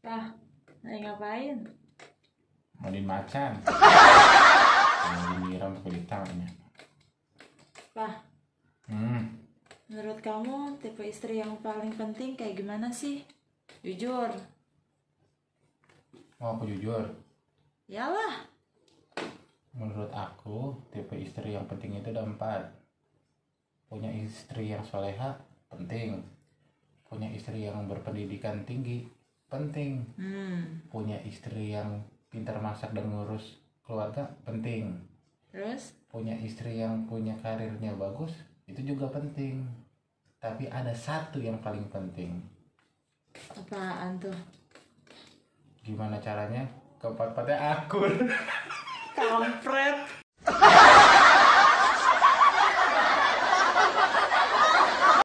Pak, lagi ngapain? Mandiin macan. Yang dimiram pakai di tangannya. Pak, menurut kamu tipe istri yang paling penting kayak gimana sih? Jujur. Mau aku jujur? Yalah. Menurut aku, tipe istri yang penting itu ada 4. Punya istri yang soleha, penting. Punya istri yang berpendidikan tinggi, penting. Punya istri yang pintar masak dan ngurus keluarga, penting. Terus? Punya istri yang punya karirnya bagus, itu juga penting. Tapi ada satu yang paling penting. Apaan tuh? Gimana caranya? Keempat-empatnya akur. Kampret.